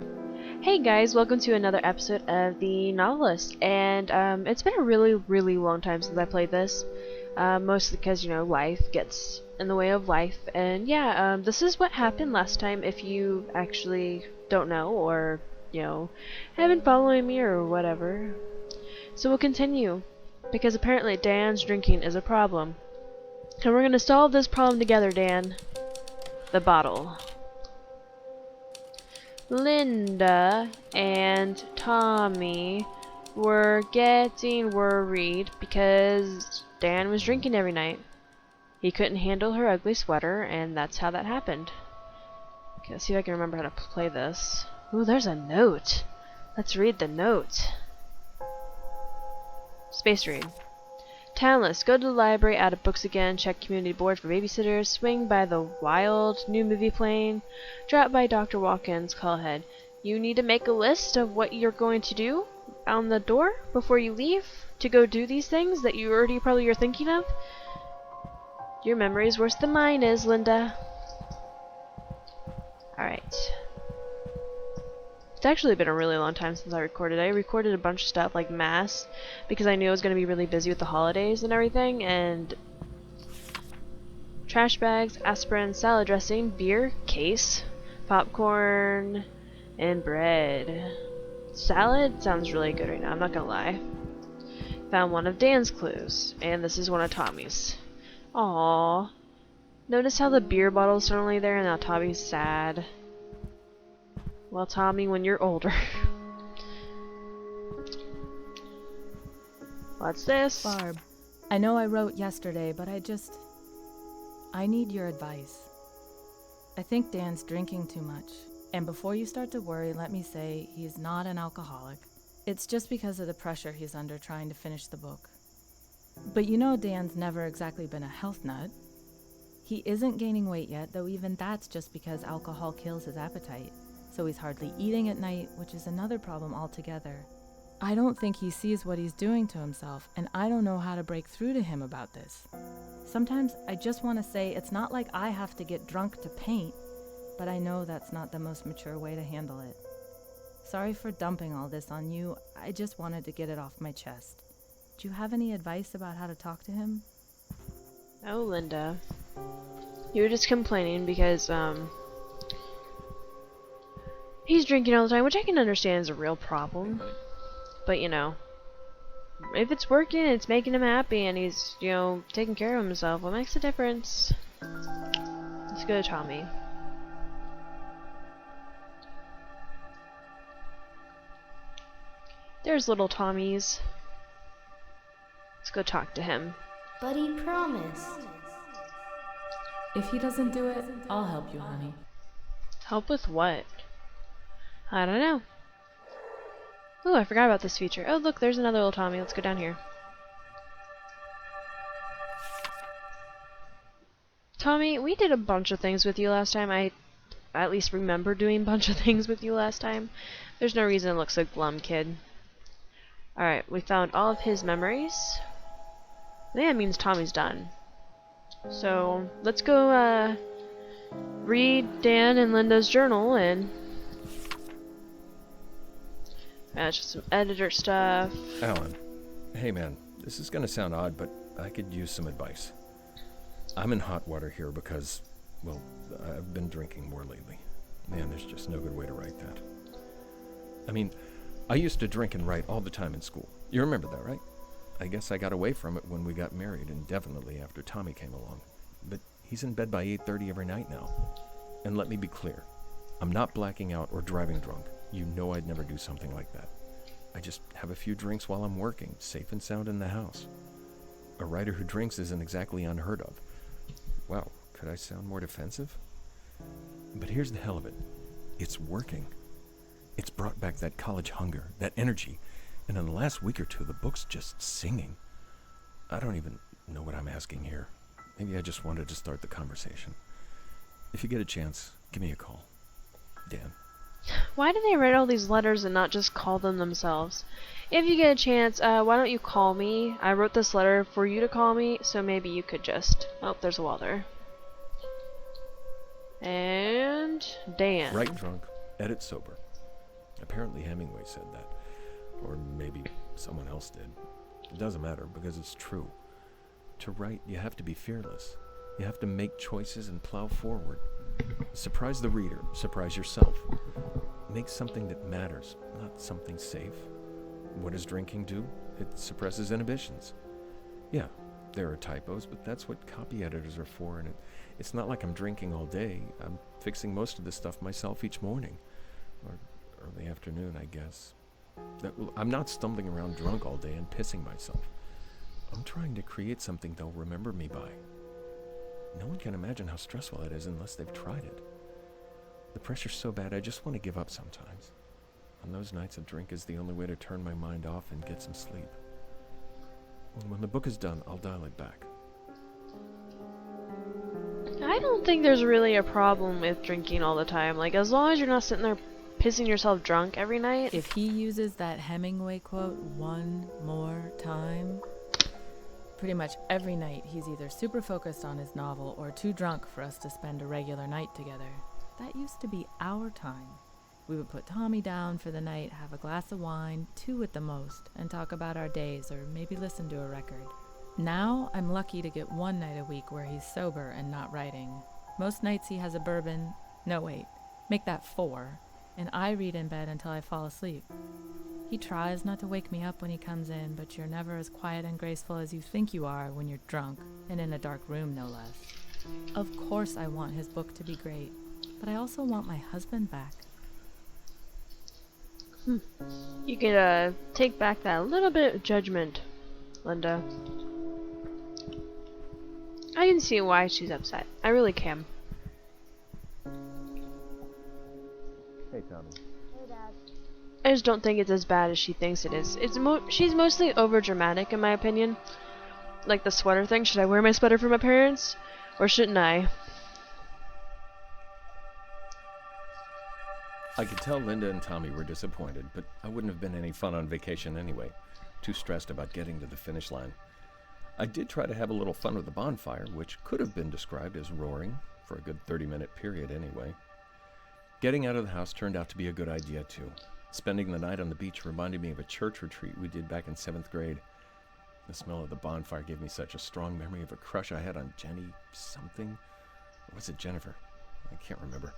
Hey guys, welcome to another episode of the Novelist, and it's been a really long time since I played this, mostly because, life gets in the way of life, and yeah, this is what happened last time if you actually don't know, or, have been following me or whatever. So we'll continue, because apparently Dan's drinking is a problem, and we're gonna solve this problem together, Dan. The bottle. Linda and Tommy were getting worried because Dan was drinking every night. He couldn't handle her ugly sweater, and that's how that happened. Okay, let's see if I can remember how to play this. Ooh, there's a note. Let's read the note. Space read. Townless, go to the library, out of books again, check community board for babysitters, swing by the wild new movie playing, drop by Dr. Watkins, call ahead. You need to make a list of what you're going to do on the door before you leave to go do these things that you already probably are thinking of. Your memory is worse than mine is, Linda. Alright. It's actually been a really long time since I recorded. I recorded a bunch of stuff like Mass because I knew I was going to be really busy with the holidays and everything, and trash bags, aspirin, salad dressing, beer, case, popcorn, and bread. Salad sounds really good right now, I'm not gonna lie. Found one of Dan's clues, and this is one of Tommy's. Aww. Notice how the beer bottle's suddenly there and now Tommy's sad. Well, Tommy, when you're older. What's this? Barb, I know I wrote yesterday, but I need your advice. I think Dan's drinking too much. And before you start to worry, let me say he's not an alcoholic. It's just because of the pressure he's under trying to finish the book. But you know Dan's never exactly been a health nut. He isn't gaining weight yet, though even that's just because alcohol kills his appetite. So he's hardly eating at night, which is another problem altogether. I don't think he sees what he's doing to himself, and I don't know how to break through to him about this. Sometimes I just want to say it's not like I have to get drunk to paint, but I know that's not the most mature way to handle it. Sorry for dumping all this on you, I just wanted to get it off my chest. Do you have any advice about how to talk to him? Oh, Linda. You were just complaining because, he's drinking all the time, which I can understand is a real problem. But, if it's working, it's making him happy, and he's, taking care of himself, what makes a difference? Let's go to Tommy. There's little Tommy's. Let's go talk to him. But he promised. If he doesn't do it, I'll help you, honey. Help with what? I don't know. Ooh, I forgot about this feature. Oh, look, there's another little Tommy. Let's go down here. Tommy, we did a bunch of things with you last time. I at least remember doing a bunch of things with you last time. There's no reason it looks so glum, kid. Alright, we found all of his memories. I think that means Tommy's done. So, let's go, read Dan and Linda's journal, and just some editor stuff. Alan, hey man, this is gonna sound odd, but I could use some advice. I'm in hot water here because, well, I've been drinking more lately. Man, there's just no good way to write that. I mean, I used to drink and write all the time in school. You remember that, right? I guess I got away from it when we got married, and definitely after Tommy came along. But he's in bed by 8:30 every night now. And let me be clear, I'm not blacking out or driving drunk. You know I'd never do something like that. I just have a few drinks while I'm working, safe and sound in the house. A writer who drinks isn't exactly unheard of. Wow, could I sound more defensive? But here's the hell of it. It's working. It's brought back that college hunger, that energy, and in the last week or two, the book's just singing. I don't even know what I'm asking here. Maybe I just wanted to start the conversation. If you get a chance, give me a call. Dan. Why do they write all these letters and not just call them themselves? If you get a chance, why don't you call me? I wrote this letter for you to call me, so maybe you could just... Oh, there's a wall there. And... Dan. Write drunk, edit sober. Apparently Hemingway said that. Or maybe someone else did. It doesn't matter, because it's true. To write, you have to be fearless. You have to make choices and plow forward. Surprise the reader. Surprise yourself. Make something that matters, not something safe. What does drinking do? It suppresses inhibitions. Yeah, there are typos, but that's what copy editors are for, and it's not like I'm drinking all day. I'm fixing most of this stuff myself each morning. Or early afternoon, I guess. I'm not stumbling around drunk all day and pissing myself. I'm trying to create something they'll remember me by. No one can imagine how stressful that is unless they've tried it. The pressure's so bad I just want to give up sometimes. On those nights, a drink is the only way to turn my mind off and get some sleep. When the book is done, I'll dial it back. I don't think there's really a problem with drinking all the time. Like, as long as you're not sitting there pissing yourself drunk every night. If he uses that Hemingway quote one more time, pretty much every night he's either super focused on his novel or too drunk for us to spend a regular night together. That used to be our time. We would put Tommy down for the night, have a glass of wine, 2 at the most, and talk about our days or maybe listen to a record. Now I'm lucky to get 1 night a week where he's sober and not writing. Most nights he has a bourbon. No, wait, make that 4. And I read in bed until I fall asleep. He tries not to wake me up when he comes in, but you're never as quiet and graceful as you think you are when you're drunk, and in a dark room, no less. Of course I want his book to be great, but I also want my husband back. You could take back that little bit of judgment, Linda. I can see why she's upset. I really can. Hey, Tommy. Hey, Dad. I just don't think it's as bad as she thinks it is. She's mostly over dramatic, in my opinion. Like the sweater thing. Should I wear my sweater for my parents, or shouldn't I? I could tell Linda and Tommy were disappointed, but I wouldn't have been any fun on vacation anyway. Too stressed about getting to the finish line. I did try to have a little fun with the bonfire, which could have been described as roaring, for a good 30-minute period anyway. Getting out of the house turned out to be a good idea too. Spending the night on the beach reminded me of a church retreat we did back in 7th grade. The smell of the bonfire gave me such a strong memory of a crush I had on Jenny something. Or was it Jennifer? I can't remember.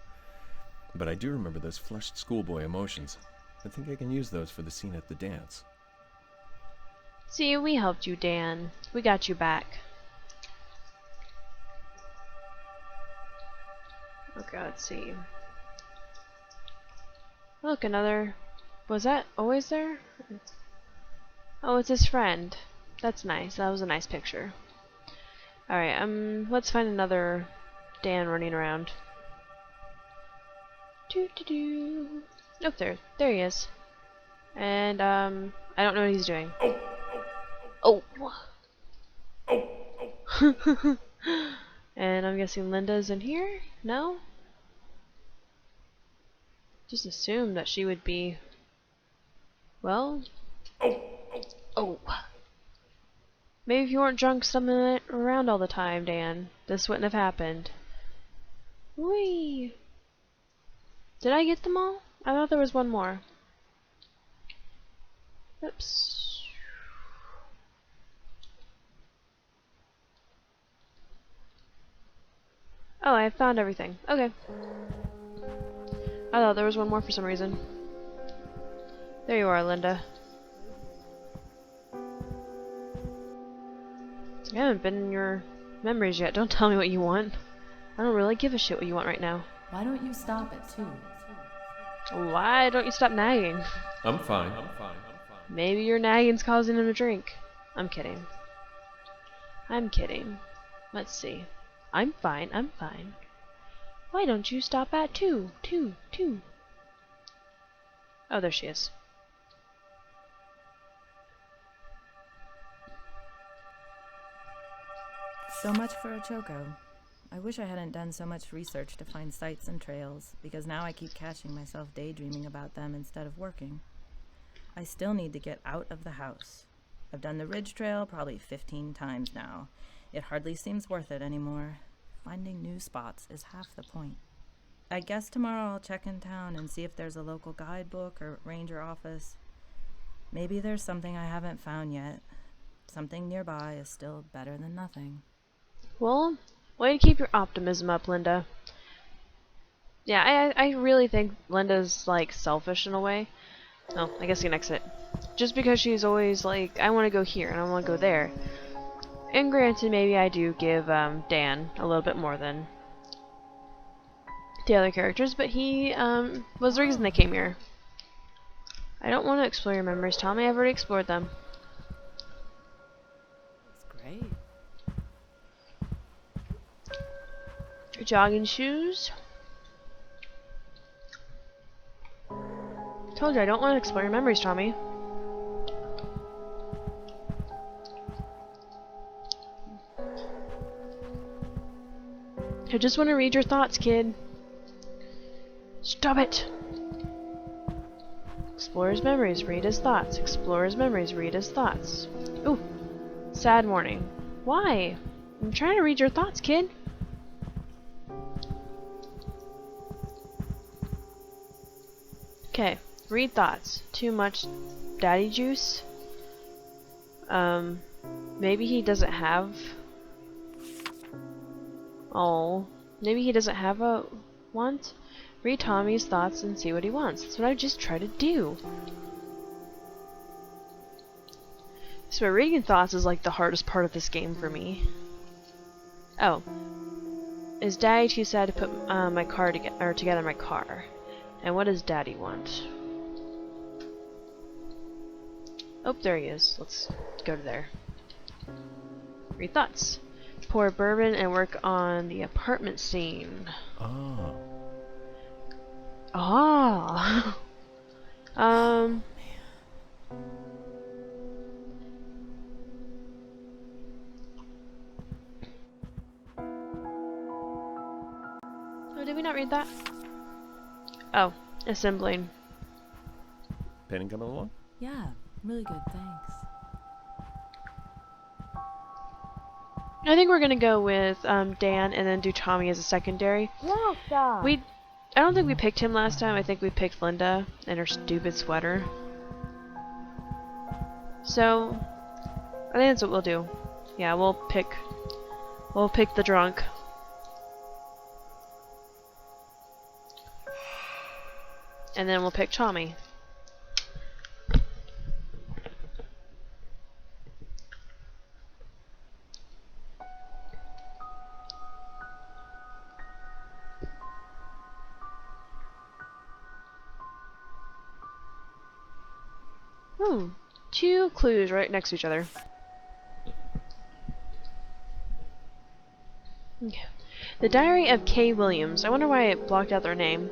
But I do remember those flushed schoolboy emotions. I think I can use those for the scene at the dance. See, we helped you, Dan. We got you back. Okay, let's see. Look, another... Was that always there? Oh, it's his friend. That's nice. That was a nice picture. Alright, let's find another Dan running around. Doo-doo-doo. Oh, there he is. And, I don't know what he's doing. Oh! And I'm guessing Linda's in here? No? Just assumed that she would be... Well... Oh! Maybe if you weren't drunk stumbling around all the time, Dan, this wouldn't have happened. Whee! Did I get them all? I thought there was one more. Oops. Oh, I found everything. Okay. I thought there was one more for some reason. There you are, Linda. I haven't been in your memories yet. Don't tell me what you want. I don't really give a shit what you want right now. Why don't you stop at 2? Why don't you stop nagging? I'm fine. Maybe your nagging's causing him to drink. I'm kidding. I'm kidding. Let's see. I'm fine. I'm fine. Why don't you stop at 2? 2. Oh, there she is. So much for a choco. I wish I hadn't done so much research to find sites and trails, because now I keep catching myself daydreaming about them instead of working. I still need to get out of the house. I've done the Ridge Trail probably 15 times now. It hardly seems worth it anymore. Finding new spots is half the point. I guess tomorrow I'll check in town and see if there's a local guidebook or ranger office. Maybe there's something I haven't found yet. Something nearby is still better than nothing. Well, way to keep your optimism up, Linda. Yeah, I really think Linda's, like, selfish in a way. Oh, I guess you can exit. Just because she's always like, I want to go here and I want to go there. And granted, maybe I do give Dan a little bit more than the other characters, but he was the reason they came here. I don't want to explore your memories, Tommy. I've already explored them. That's great. Jogging shoes. Told you I don't want to explore your memories, Tommy. I just want to read your thoughts, kid. Stop it! Explorer's memories, read his thoughts. Explorer's memories, read his thoughts. Ooh, sad morning. Why? I'm trying to read your thoughts, kid. Okay, read thoughts. Too much daddy juice? Maybe he doesn't have... Oh, maybe he doesn't have a want? Read Tommy's thoughts and see what he wants. That's what I just try to do. So reading thoughts is like the hardest part of this game for me. Oh. Is Daddy too sad to put my car together my car? And what does Daddy want? Oh, there he is. Let's go to there. Read thoughts. Pour bourbon and work on the apartment scene. Ah. Ah. Oh, did we not read that? Oh, assembling. Painting coming along? Yeah, really good, thanks. I think we're gonna go with Dan and then do Tommy as a secondary. I don't think we picked him last time. I think we picked Linda and her stupid sweater. So I think that's what we'll do. Yeah, we'll pick the drunk. And then we'll pick Tommy. Two clues right next to each other. Okay. The Diary of Kay Williams. I wonder why it blocked out their name.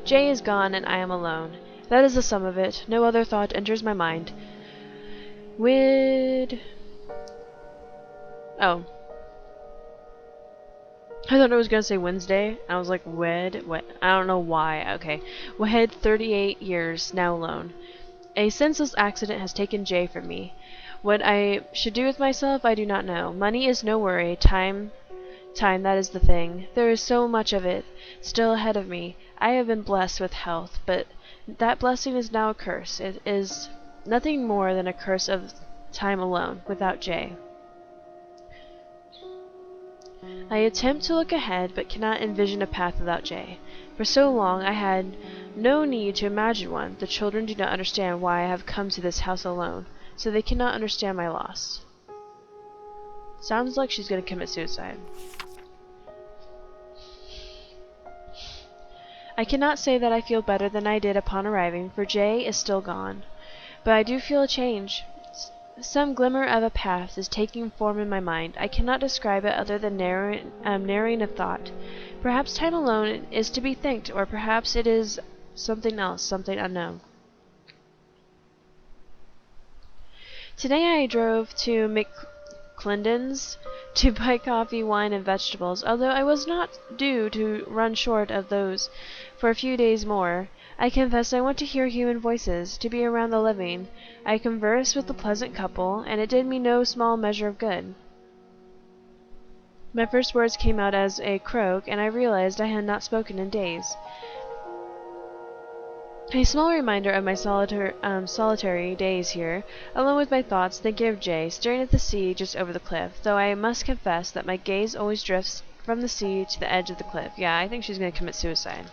Jay is gone and I am alone. That is the sum of it. No other thought enters my mind. Oh. I thought I was gonna say Wednesday. I was like, what? I don't know why. Okay. Wed 38 years, now alone. A senseless accident has taken Jay from me. What I should do with myself, I do not know. Money is no worry. Time, that is the thing. There is so much of it still ahead of me. I have been blessed with health, but that blessing is now a curse. It is nothing more than a curse of time alone, without Jay. I attempt to look ahead, but cannot envision a path without Jay. For so long I had no need to imagine one. The children do not understand why I have come to this house alone, so they cannot understand my loss. Sounds like she's going to commit suicide. I cannot say that I feel better than I did upon arriving, for Jay is still gone. But I do feel a change. Some glimmer of a path is taking form in my mind. I cannot describe it other than narrowing of thought. Perhaps time alone is to be thanked, or perhaps it is something else, something unknown. Today I drove to McClendon's to buy coffee, wine, and vegetables, although I was not due to run short of those for a few days more. I confess I want to hear human voices, to be around the living. I conversed with the pleasant couple, and it did me no small measure of good. My first words came out as a croak, and I realized I had not spoken in days. A small reminder of my solitary days here, alone with my thoughts, thinking of Jay, staring at the sea just over the cliff, though I must confess that my gaze always drifts from the sea to the edge of the cliff. Yeah, I think she's going to commit suicide.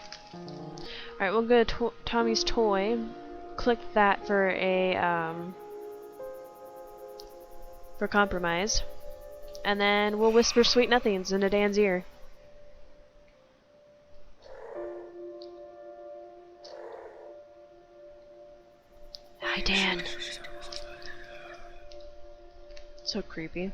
Alright, we'll go to Tommy's toy. Click that for a, for compromise. And then we'll whisper sweet nothings into Dan's ear. Hi, Dan. So creepy.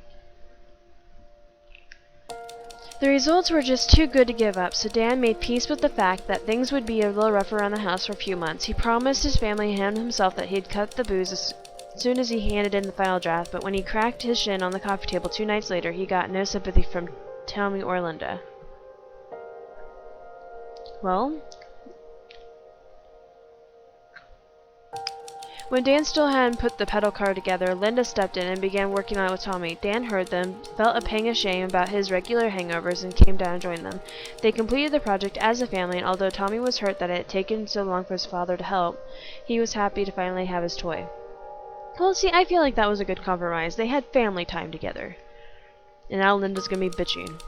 The results were just too good to give up, so Dan made peace with the fact that things would be a little rough around the house for a few months. He promised his family and himself that he'd cut the booze as soon as he handed in the final draft, but when he cracked his shin on the coffee table 2 nights later, he got no sympathy from Tommy or Linda. Well, when Dan still hadn't put the pedal car together, Linda stepped in and began working on it with Tommy. Dan heard them, felt a pang of shame about his regular hangovers, and came down and joined them. They completed the project as a family, and although Tommy was hurt that it had taken so long for his father to help, he was happy to finally have his toy. Well, see, I feel like that was a good compromise. They had family time together. And now Linda's gonna be bitching.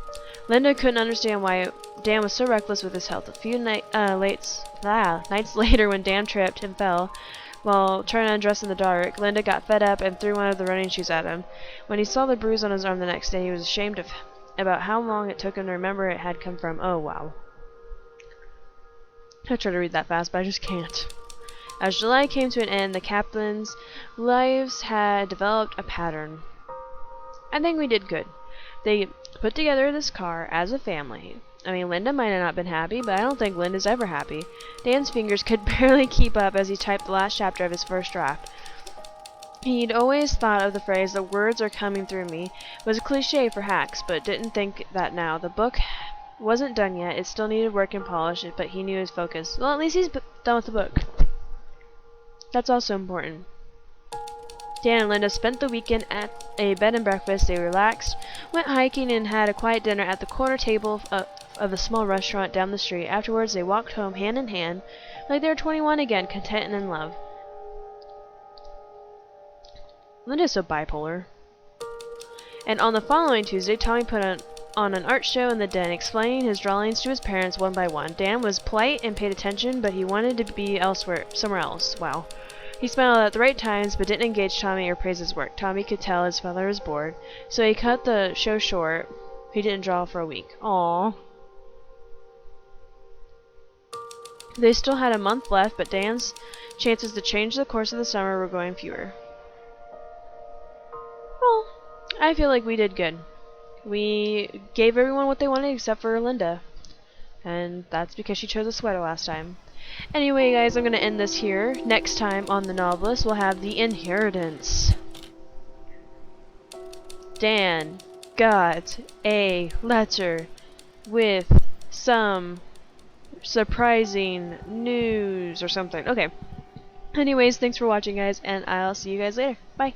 Linda couldn't understand why Dan was so reckless with his health. A few nights later, when Dan tripped and fell while trying to undress in the dark, Linda got fed up and threw one of the running shoes at him. When he saw the bruise on his arm the next day, he was ashamed about how long it took him to remember it had come from. Oh, wow. I try to read that fast, but I just can't. As July came to an end, the Kaplans' lives had developed a pattern. I think we did good. They put together this car as a family. I mean, Linda might have not been happy, but I don't think Linda's ever happy. Dan's fingers could barely keep up as he typed the last chapter of his first draft. He'd always thought of the phrase, "the words are coming through me," was a cliche for hacks, but didn't think that now. The book wasn't done yet. It still needed work and polish, but he knew his focus. Well, at least he's done with the book. That's also important. Dan and Linda spent the weekend at a bed and breakfast. They relaxed, went hiking, and had a quiet dinner at the corner table of a small restaurant down the street. Afterwards, they walked home hand in hand, like they were 21 again, content and in love. Linda's so bipolar. And on the following Tuesday, Tommy put on an art show in the den, explaining his drawings to his parents one by one. Dan was polite and paid attention, but he wanted to be somewhere else. Wow. He smiled at the right times, but didn't engage Tommy or praise his work. Tommy could tell his father was bored, so he cut the show short. He didn't draw for a week. Aww. They still had a month left, but Dan's chances to change the course of the summer were growing fewer. Well, I feel like we did good. We gave everyone what they wanted except for Linda. And that's because she chose a sweater last time. Anyway, guys, I'm going to end this here. Next time on The Novelist, we'll have The Inheritance. Dan got a letter with some surprising news or something. Okay. Anyways, thanks for watching, guys, and I'll see you guys later. Bye.